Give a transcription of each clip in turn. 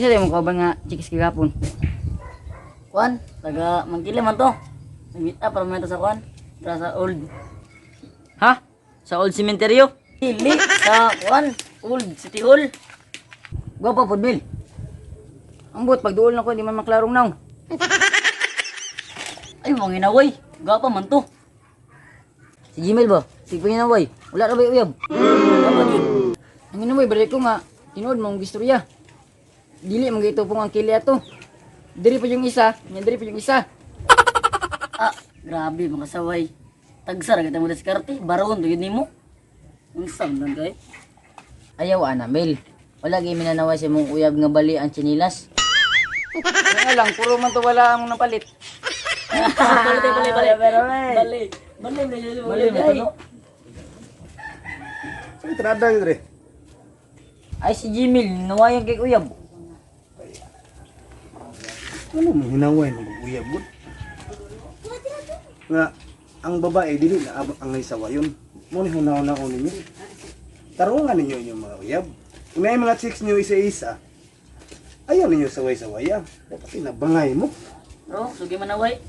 Isa din mo kauban nga chicks kagapon. Kuan, taga Mangkili man to. Nag-meet up para mamenta sa kuan. Para sa old. Ha? Sa old cementerio? Dili sa kuan, old City Hall. Gwapa po, Bill. Ang buot, pag duol na ko, di man maklarong naw. Ay, mga ginaway. Gapa man to. Si Gmail ba? Si Panginaway. Wala na ba uyab? Gapa din. Ang ginaway, balik ko nga. Tinood mong gistorya. Dili, mga ito pong ang kili ato. Diri pa yung isa, diri pa yung isa. Ah, grabe mga saway. Tagsar kita mo diskarte. Baron to yun nimo. Unsam lang kay. Ayaw, ana, Mel. Wala gay minanawa si mong uyab nga bali ang chinilas. Nga lang, puro man to wala mong napalit. Bali. Sa trada yun re. Ay, si Gmail, nawayan kay uyab. Ano mo hinaway ng uyab gud? Nga ang babae dili na abot ang isawayon. Mo ni hunaw na ko ninyo. Tarungan ninyo yung mga uyab. Kung may mga chicks nyo isa-isa, ayaw ninyo saway-sawaya. Dapat pinabangay mo. Bro, sugi manaway.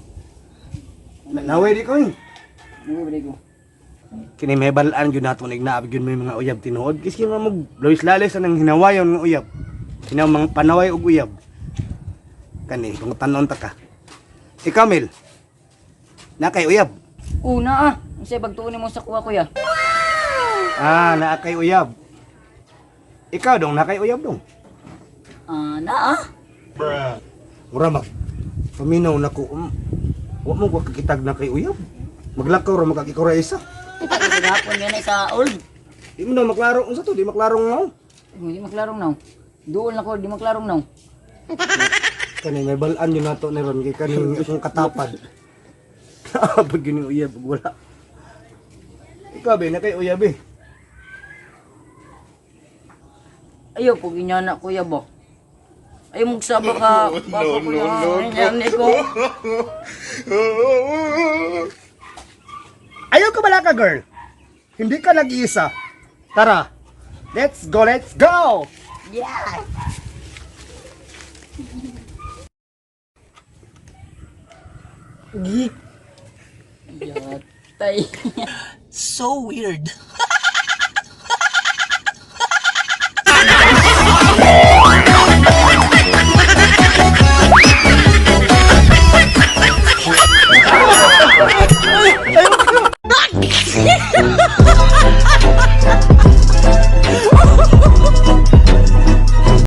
Naway di ko yun. Ano balik ko? Kini may balaan yun nato nagnaabig yun may mga uyab tinuod. Kasi mo lois-lalis ang hinawayon ng uyab. Hinaw mga panaway og uyab. Kani, kung tanon ta ka. Ikaw, Mel, na kay uyab. Una ang siya pagtuunin mo sa kuha kuya. Ah, na kay uyab. Ikaw dong, na kay uyab dong. Naa. Mura mag. Paminaw na ko. Wa mo ko kakitag na kay uyab. Maglakaw ra magkakikaw ra isa. Ito gapon yan ay sa old. Di mo na maklaro unsa to, di maklarong nga. Hindi maklarong naw. Duol na ko, di maklarong naw. Kani may balaan yun nato ni ron kay kani akong katapad. Abot yun yung uyab ug wala. Ikaw be, na kay uyab eh. Ayaw po ginyana kuya ba? Ayaw magsaba ka. Papa kuya. Ganyan ko. Ayaw ka bala ka, girl. Hindi ka nag-iisa. Tara. Let's go, let's go. Yeah. Geek. Yatay. So weird. Ayaw ka.